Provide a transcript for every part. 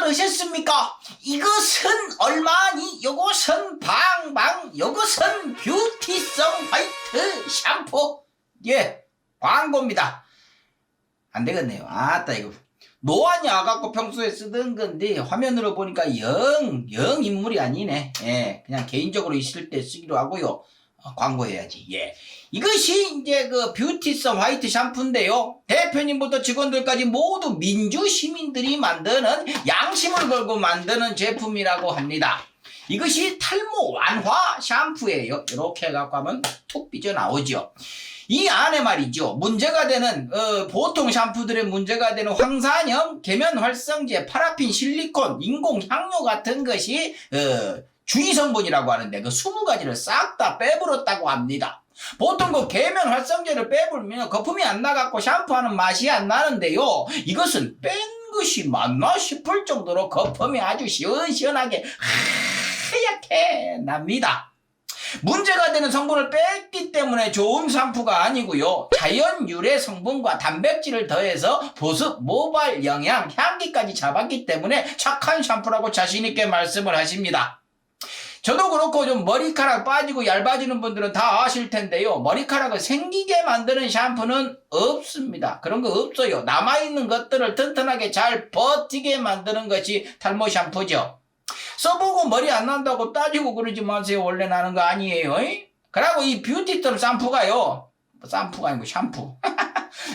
그러셨습니까? 이것은 얼마니? 요것은 방방, 요것은 뷰티성 화이트 샴푸. 예, 광고입니다. 안 되겠네요. 아따, 이거. 노안이 와갖고 평소에 쓰던 건데, 화면으로 보니까 영 인물이 아니네. 예, 그냥 개인적으로 있을 때 쓰기로 하고요. 광고해야지. 예. 이것이 이제 그 뷰티성 화이트 샴푸인데요. 대표님부터 직원들까지 모두 민주 시민들이 만드는 양심을 걸고 만드는 제품이라고 합니다. 이것이 탈모 완화 샴푸예요. 이렇게 해갖고 하면 툭 삐져나오죠. 이 안에 말이죠. 문제가 되는 보통 샴푸들의 문제가 되는 황산염, 계면 활성제, 파라핀, 실리콘, 인공 향료 같은 것이 주의 성분이라고 하는데 그 20가지를 싹 다 빼버렸다고 합니다. 보통 그 계면 활성제를 빼버리면 거품이 안 나갖고 샴푸하는 맛이 안 나는데요. 이것은 뺀 것이 맞나 싶을 정도로 거품이 아주 시원시원하게 하얗게 납니다. 문제가 되는 성분을 뺐기 때문에 좋은 샴푸가 아니고요. 자연 유래 성분과 단백질을 더해서 보습, 모발, 영양, 향기까지 잡았기 때문에 착한 샴푸라고 자신있게 말씀을 하십니다. 저도 그렇고 좀 머리카락 빠지고 얇아지는 분들은 다 아실 텐데요. 머리카락을 생기게 만드는 샴푸는 없습니다. 그런 거 없어요. 남아있는 것들을 튼튼하게 잘 버티게 만드는 것이 탈모 샴푸죠. 써보고 머리 안 난다고 따지고 그러지 마세요. 원래 나는 거 아니에요. 그리고 이 뷰티썸 샴푸가요. 샴푸가 아니고 샴푸.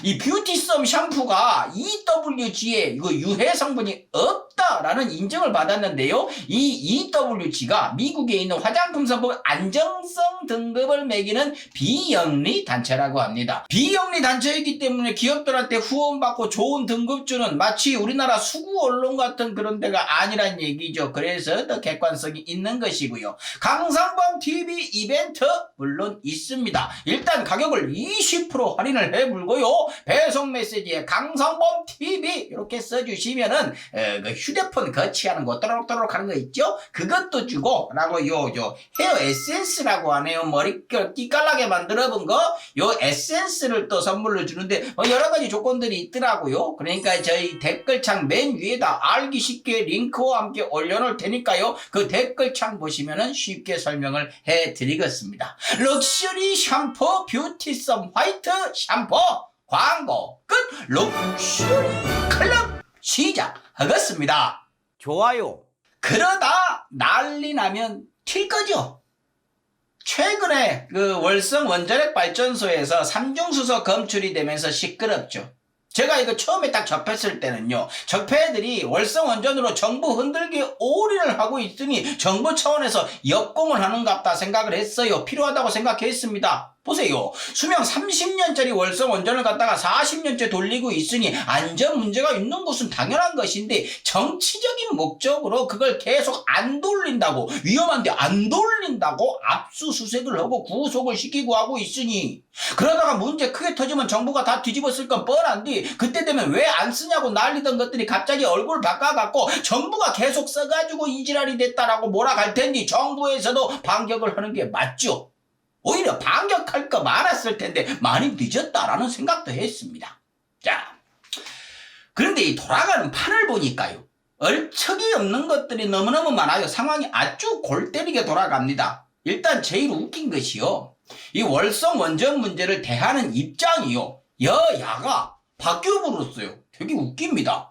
이 뷰티썸 샴푸가 EWG에 이거 유해 성분이 없다라는 인정을 받았는데요. 이 EWG가 미국에 있는 화장품 성분 안정성 등급을 매기는 비영리 단체라고 합니다. 비영리 단체이기 때문에 기업들한테 후원받고 좋은 등급 주는 마치 우리나라 수구 언론 같은 그런 데가 아니란 얘기죠. 그래서 더 객관성이 있는 것이고요. 강상범 TV 이벤트 물론 있습니다. 일단 가격을 20% 할인을 해불고요. 배송 메시지에 강성범 TV 이렇게 써주시면은 그 휴대폰 거치하는 거 또록또록 하는 거 있죠? 그것도 주고 라고 요 헤어 에센스라고 하네요. 머리 끼깔나게 만들어 본 거 요 에센스를 또 선물로 주는데 여러 가지 조건들이 있더라고요. 그러니까 저희 댓글창 맨 위에다 알기 쉽게 링크와 함께 올려놓을 테니까요. 그 댓글창 보시면은 쉽게 설명을 해드리겠습니다. 럭셔리 샴푸 뷰티썸 화이트 샴푸 광고 끝. 럭셔리 클럽 시작하겠습니다. 좋아요. 그러다 난리 나면 튈 거죠. 최근에 그 월성 원자력 발전소에서 삼중수소 검출이 되면서 시끄럽죠. 제가 이거 처음에 딱 접했을 때는요. 적폐들이 월성 원전으로 정부 흔들기 올인을 하고 있으니 정부 차원에서 역공을 하는갑다 생각을 했어요. 필요하다고 생각했습니다. 보세요. 수명 30년짜리 월성 원전을 갖다가 40년째 돌리고 있으니 안전 문제가 있는 것은 당연한 것인데 정치적인 목적으로 그걸 계속 안 돌린다고 위험한데 안 돌린다고 압수수색을 하고 구속을 시키고 하고 있으니 그러다가 문제 크게 터지면 정부가 다 뒤집었을 건 뻔한데 그때 되면 왜 안 쓰냐고 난리던 것들이 갑자기 얼굴 바꿔갖고 정부가 계속 써가지고 이지랄이 됐다라고 몰아갈 텐데 정부에서도 반격을 하는 게 맞죠. 오히려 반격할 거 많았을 텐데 많이 늦었다라는 생각도 했습니다. 자, 그런데 이 돌아가는 판을 보니까요. 얼척이 없는 것들이 너무너무 많아요. 상황이 아주 골 때리게 돌아갑니다. 일단 제일 웃긴 것이요. 이 월성 원전 문제를 대하는 입장이요. 여야가 바뀌어버렸어요. 되게 웃깁니다.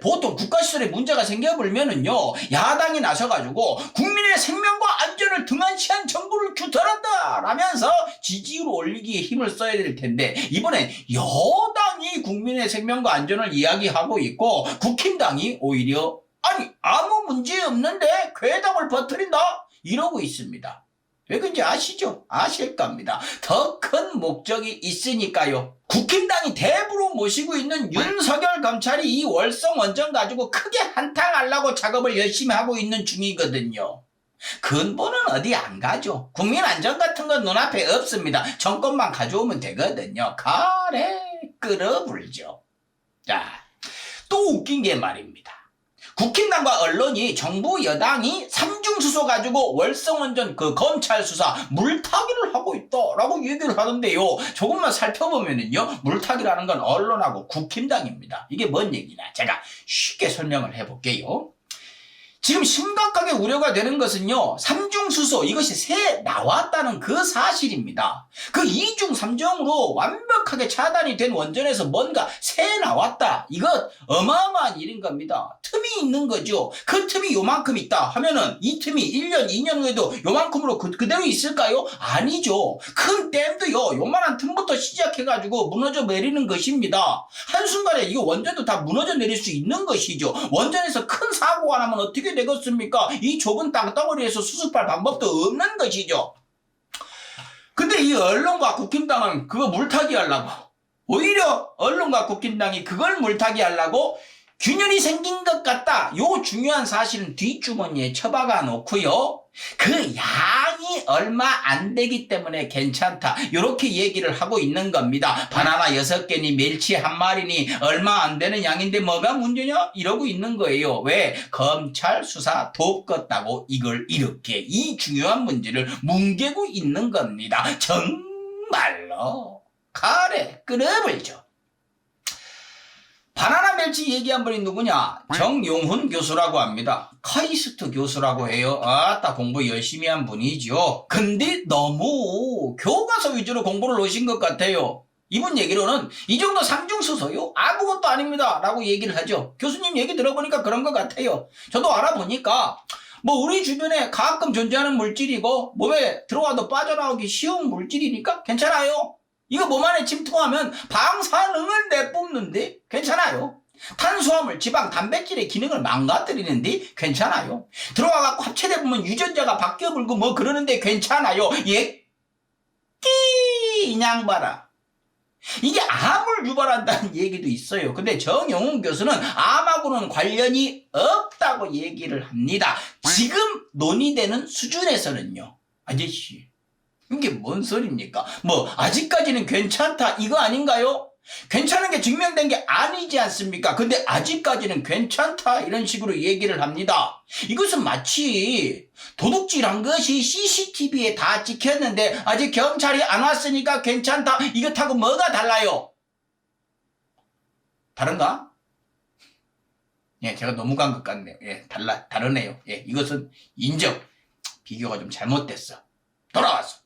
보통 국가 시설에 문제가 생겨버리면은요, 야당이 나서가지고 국민의 생명과 안전을 등한시한 정부를 규탄한다! 라면서 지지율 올리기에 힘을 써야 될 텐데, 이번엔 여당이 국민의 생명과 안전을 이야기하고 있고, 국힘당이 오히려, 아니, 아무 문제 없는데 괴담을 퍼뜨린다? 이러고 있습니다. 왜 그런지 아시죠? 아실 겁니다. 더 큰 목적이 있으니까요. 국힘당이 대부로 모시고 있는 윤석열 검찰이 이 월성 원전 가지고 크게 한탕하려고 작업을 열심히 하고 있는 중이거든요. 근본은 어디 안 가죠. 국민 안전 같은 건 눈앞에 없습니다. 정권만 가져오면 되거든요. 가래 끌어불죠. 자, 또 웃긴 게 말입니다. 국힘당과 언론이 정부 여당이 삼중수소 가지고 월성원전 그 검찰 수사 물타기를 하고 있다라고 얘기를 하던데요. 조금만 살펴보면은요, 물타기라는 건 언론하고 국힘당입니다. 이게 뭔 얘기냐? 제가 쉽게 설명을 해볼게요. 지금 심각하게 우려가 되는 것은요, 삼중수소 이것이 새 나왔다는 그 사실입니다. 그 이중 삼중으로 완벽하게 차단이 된 원전에서 뭔가 새 나왔다. 이것 어마어마한 일인 겁니다. 틈이 있는 거죠. 그 틈이 요만큼 있다 하면은 이 틈이 1년, 2년 후에도 요만큼으로 그대로 있을까요? 아니죠. 큰 댐도요, 요만한 틈부터 시작해가지고 무너져 내리는 것입니다. 한순간에 이거 원전도 다 무너져 내릴 수 있는 것이죠. 원전에서 큰 사고가 나면 어떻게 되겠습니까? 이 좁은 땅덩어리에서 수습할 방법도 없는 것이죠. 근데 이 언론과 국힘당은 그거 물타기 하려고, 오히려 언론과 국힘당이 그걸 물타기 하려고 균열이 생긴 것 같다. 요 중요한 사실은 뒷주머니에 처박아 놓고요, 그 양이 얼마 안 되기 때문에 괜찮다, 요렇게 얘기를 하고 있는 겁니다. 바나나 6개니 멸치 1마리니 얼마 안 되는 양인데 뭐가 문제냐? 이러고 있는 거예요. 왜? 검찰 수사 돕겠다고 이걸 이렇게 이 중요한 문제를 뭉개고 있는 겁니다. 정말로 가래 끓어버리죠. 바나나 멸치 얘기한 분이 누구냐? 정용훈 교수라고 합니다. 카이스트 교수라고 해요. 아따, 공부 열심히 한 분이죠. 근데 너무 교과서 위주로 공부를 하신 것 같아요. 이분 얘기로는 이 정도 삼중수소요? 아무것도 아닙니다 라고 얘기를 하죠. 교수님 얘기 들어보니까 그런 것 같아요. 저도 알아보니까 뭐 우리 주변에 가끔 존재하는 물질이고 몸에 들어와도 빠져나오기 쉬운 물질이니까 괜찮아요. 이거 몸 안에 침투하면 방사능을 내뿜는데 괜찮아요. 탄수화물, 지방, 단백질의 기능을 망가뜨리는데 괜찮아요. 들어와갖고 합체돼 보면 유전자가 바뀌어버리고 뭐 그러는데 괜찮아요. 그냥 봐라. 이게 암을 유발한다는 얘기도 있어요. 근데 정용훈 교수는 암하고는 관련이 없다고 얘기를 합니다. 지금 논의되는 수준에서는요. 아저씨, 이게 뭔 소리입니까? 뭐 아직까지는 괜찮다 이거 아닌가요? 괜찮은 게 증명된 게 아니지 않습니까? 근데 아직까지는 괜찮다 이런 식으로 얘기를 합니다. 이것은 마치 도둑질한 것이 CCTV에 다 찍혔는데 아직 경찰이 안 왔으니까 괜찮다, 이것하고 뭐가 달라요? 다른가? 예, 제가 너무 간 것 같네요. 예, 다르네요. 예, 이것은 인정. 비교가 좀 잘못됐어. 돌아왔어.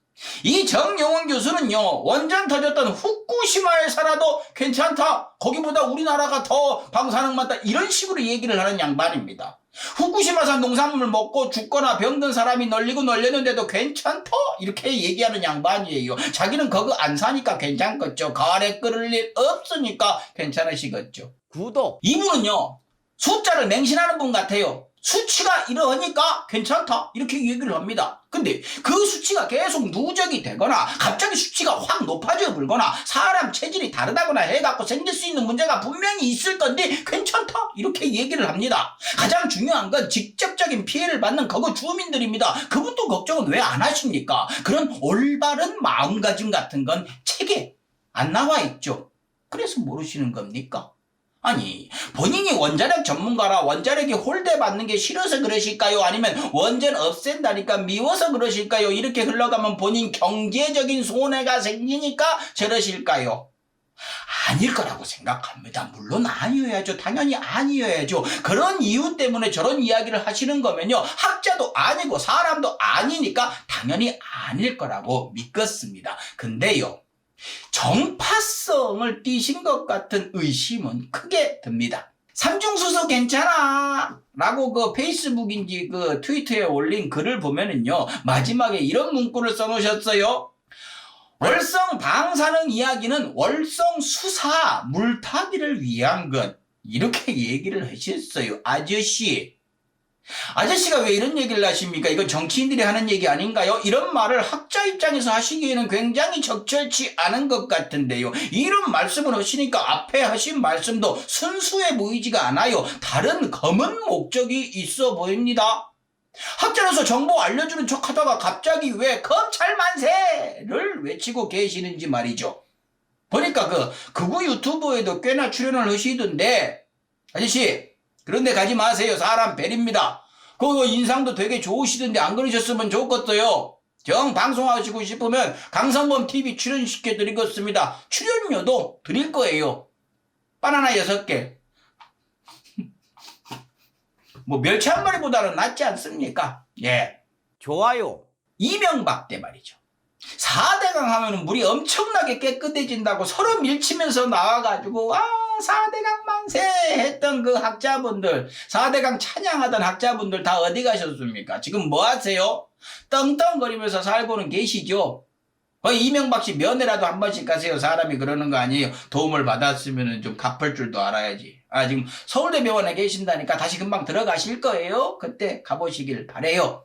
이 정용훈 교수는요, 원전 터졌던 후쿠시마에 살아도 괜찮다, 거기보다 우리나라가 더 방사능 많다, 이런 식으로 얘기를 하는 양반입니다. 후쿠시마산 농산물을 먹고 죽거나 병든 사람이 널리고 널렸는데도 괜찮다 이렇게 얘기하는 양반이에요. 자기는 거기 안 사니까 괜찮겠죠. 가래 끓을 일 없으니까 괜찮으시겠죠. 구독. 이분은요, 숫자를 맹신하는 분 같아요. 수치가 이러니까 괜찮다 이렇게 얘기를 합니다. 근데 그 수치가 계속 누적이 되거나 갑자기 수치가 확 높아져 버리거나 사람 체질이 다르다거나 해갖고 생길 수 있는 문제가 분명히 있을 건데 괜찮다 이렇게 얘기를 합니다. 가장 중요한 건 직접적인 피해를 받는 거기 주민들입니다. 그분도 걱정은 왜 안 하십니까? 그런 올바른 마음가짐 같은 건 책에 안 나와 있죠. 그래서 모르시는 겁니까? 아니, 본인이 원자력 전문가라 원자력이 홀대받는 게 싫어서 그러실까요? 아니면 원전 없앤다니까 미워서 그러실까요? 이렇게 흘러가면 본인 경제적인 손해가 생기니까 저러실까요? 아닐 거라고 생각합니다. 물론 아니어야죠. 당연히 아니어야죠. 그런 이유 때문에 저런 이야기를 하시는 거면요, 학자도 아니고 사람도 아니니까 당연히 아닐 거라고 믿겠습니다. 근데요, 정파성을 띠신 것 같은 의심은 크게 듭니다. 삼중수소 괜찮아 라고 그 페이스북인지 그 트위터에 올린 글을 보면은요, 마지막에 이런 문구를 써놓으셨어요. 월성 방사능 이야기는 월성 수사 물타기를 위한 것, 이렇게 얘기를 하셨어요. 아저씨가 왜 이런 얘기를 하십니까? 이건 정치인들이 하는 얘기 아닌가요? 이런 말을 학자 입장에서 하시기에는 굉장히 적절치 않은 것 같은데요. 이런 말씀을 하시니까 앞에 하신 말씀도 순수해 보이지가 않아요. 다른 검은 목적이 있어 보입니다. 학자로서 정보 알려주는 척 하다가 갑자기 왜 검찰 만세를 외치고 계시는지 말이죠. 보니까 극우 유튜브에도 꽤나 출연을 하시던데, 아저씨, 그런데 가지 마세요. 사람 벨입니다. 그거 인상도 되게 좋으시던데 안 그러셨으면 좋겠어요. 정 방송하시고 싶으면 강성범 TV 출연시켜 드리겠습니다. 출연료도 드릴 거예요. 바나나 6개. 뭐 멸치 한 마리보다는 낫지 않습니까? 예. 좋아요. 이명박 때 말이죠. 4대강 하면은 물이 엄청나게 깨끗해진다고 서로 밀치면서 나와가지고 4대강 만세 했던 그 학자분들, 4대강 찬양하던 학자분들 다 어디 가셨습니까? 지금 뭐 하세요? 떵떵거리면서 살고는 계시죠? 이명박 씨 면회라도 한 번씩 가세요. 사람이 그러는 거 아니에요. 도움을 받았으면 좀 갚을 줄도 알아야지. 지금 서울대병원에 계신다니까 다시 금방 들어가실 거예요. 그때 가보시길 바래요.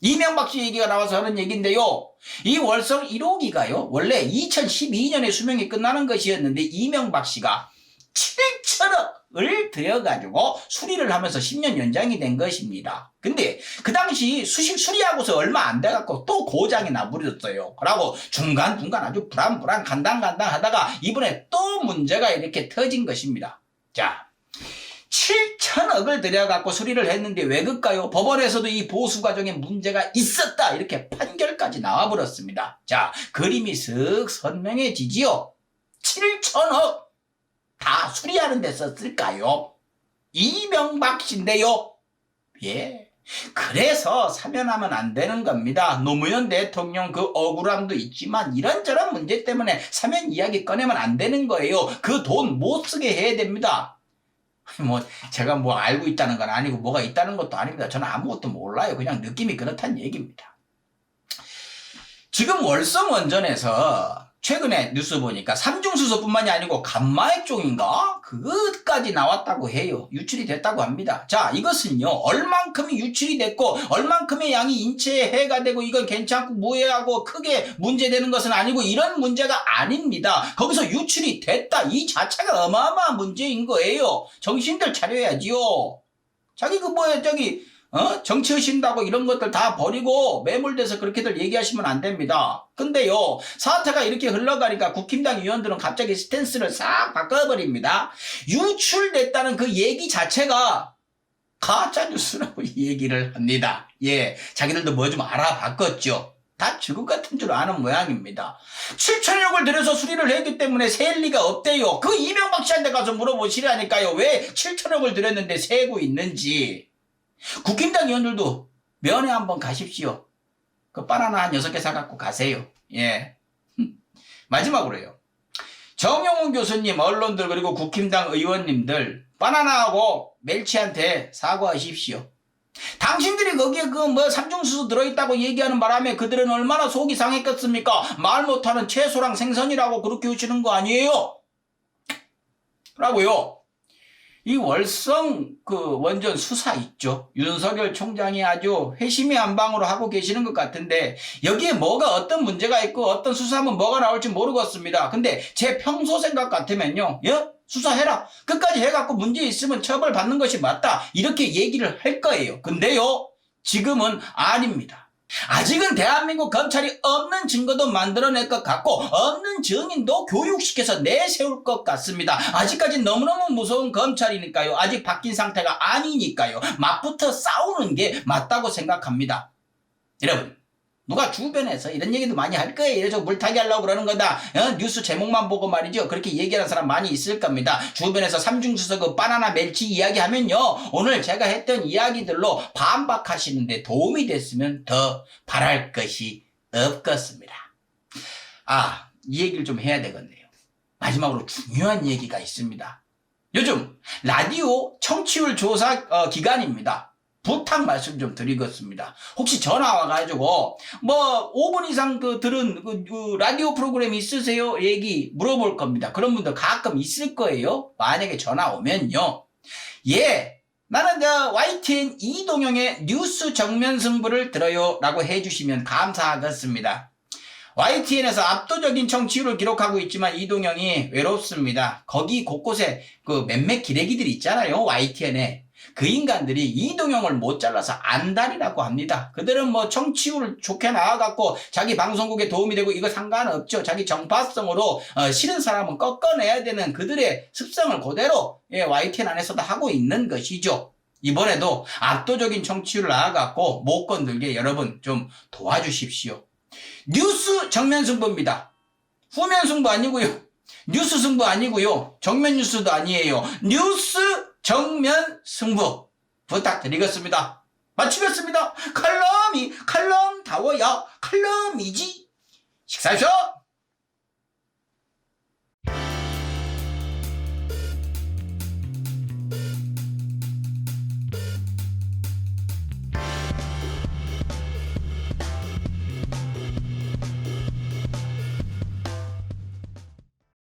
이명박 씨 얘기가 나와서 하는 얘기인데요. 이 월성 1호기가요. 원래 2012년에 수명이 끝나는 것이었는데 이명박 씨가 7천억을 들여가지고 수리를 하면서 10년 연장이 된 것입니다. 근데 그 당시 수식 수리하고서 얼마 안 돼갖고 또 고장이 나버렸어요. 그러고 중간중간 아주 불안불안 간당간당 하다가 이번에 또 문제가 이렇게 터진 것입니다. 자, 7천억을 들여갖고 수리를 했는데 왜 그럴까요? 법원에서도 이 보수 과정에 문제가 있었다 이렇게 판결까지 나와버렸습니다. 자, 그림이 쓱 선명해지지요. 7천억 다 수리하는 데 썼을까요? 이명박 씨인데요. 예. 그래서 사면하면 안 되는 겁니다. 노무현 대통령 그 억울함도 있지만 이런저런 문제 때문에 사면 이야기 꺼내면 안 되는 거예요. 그 돈 못 쓰게 해야 됩니다. 제가 뭐 알고 있다는 건 아니고 뭐가 있다는 것도 아닙니다. 저는 아무것도 몰라요. 그냥 느낌이 그렇다는 얘기입니다. 지금 월성 원전에서 최근에 뉴스 보니까 삼중수소뿐만이 아니고 감마액종인가? 그것까지 나왔다고 해요. 유출이 됐다고 합니다. 자, 이것은요. 얼만큼이 유출이 됐고 얼만큼의 양이 인체에 해가 되고 이건 괜찮고 무해하고 크게 문제되는 것은 아니고 이런 문제가 아닙니다. 거기서 유출이 됐다. 이 자체가 어마어마한 문제인 거예요. 정신들 차려야지요. 자기 정치의심다고 이런 것들 다 버리고 매몰돼서 그렇게들 얘기하시면 안 됩니다. 근데요, 사태가 이렇게 흘러가니까 국힘당 의원들은 갑자기 스탠스를 싹 바꿔버립니다. 유출됐다는 그 얘기 자체가 가짜뉴스라고 얘기를 합니다. 예, 자기들도 뭐 좀 알아봤겠죠. 다 죽을 같은 줄 아는 모양입니다. 7천억을 들여서 수리를 했기 때문에 셀 리가 없대요. 그 이명박 씨한테 가서 물어보시라니까요. 왜 7천억을 들였는데 세고 있는지. 국힘당 의원들도 면회 한번 가십시오. 그 바나나 한 6개 사갖고 가세요. 예. 마지막으로요. 정용훈 교수님, 언론들 그리고 국힘당 의원님들 바나나하고 멸치한테 사과하십시오. 당신들이 거기에 삼중수소 들어있다고 얘기하는 바람에 그들은 얼마나 속이 상했겠습니까? 말 못하는 채소랑 생선이라고 그렇게 하시는 거 아니에요? 라고요. 이 월성 원전 수사 있죠. 윤석열 총장이 아주 회심의 한 방으로 하고 계시는 것 같은데 여기에 뭐가 어떤 문제가 있고 어떤 수사하면 뭐가 나올지 모르겠습니다. 근데 제 평소 생각 같으면요. 예? 수사해라. 끝까지 해갖고 문제 있으면 처벌받는 것이 맞다. 이렇게 얘기를 할 거예요. 근데요. 지금은 아닙니다. 아직은 대한민국 검찰이 없는 증거도 만들어낼 것 같고 없는 증인도 교육시켜서 내세울 것 같습니다. 아직까지 너무너무 무서운 검찰이니까요. 아직 바뀐 상태가 아니니까요. 맞붙어 싸우는 게 맞다고 생각합니다. 여러분, 누가 주변에서 이런 얘기도 많이 할 거예요. 저 물타기 하려고 그러는 거다. 뉴스 제목만 보고 말이죠. 그렇게 얘기하는 사람 많이 있을 겁니다. 주변에서 삼중수소 바나나 멸치 이야기하면요. 오늘 제가 했던 이야기들로 반박하시는데 도움이 됐으면 더 바랄 것이 없겠습니다. 이 얘기를 좀 해야 되겠네요. 마지막으로 중요한 얘기가 있습니다. 요즘 라디오 청취율 조사 기간입니다. 부탁 말씀 좀 드리겠습니다. 혹시 전화 와가지고 5분 이상 들은 라디오 프로그램 있으세요? 얘기 물어볼 겁니다. 그런 분들 가끔 있을 거예요. 만약에 전화 오면요. 예, 나는 YTN 이동영의 뉴스 정면 승부를 들어요 라고 해주시면 감사하겠습니다. YTN에서 압도적인 청취율을 기록하고 있지만 이동영이 외롭습니다. 거기 곳곳에 몇몇 기레기들이 있잖아요. YTN에. 그 인간들이 이동형을 못 잘라서 안달이라고 합니다. 그들은 뭐 정치율 좋게 나와갖고 자기 방송국에 도움이 되고 이거 상관없죠. 자기 정파성으로 싫은 사람은 꺾어내야 되는 그들의 습성을 그대로 YTN 안에서도 하고 있는 것이죠. 이번에도 압도적인 정치율을 나와갖고 못 건들게 여러분 좀 도와주십시오. 뉴스 정면 승부입니다. 후면 승부 아니고요. 뉴스 승부 아니고요. 정면 뉴스도 아니에요. 뉴스 정면 승부 부탁드리겠습니다. 마치겠습니다. 칼럼다워야 칼럼이지. 식사하십시오.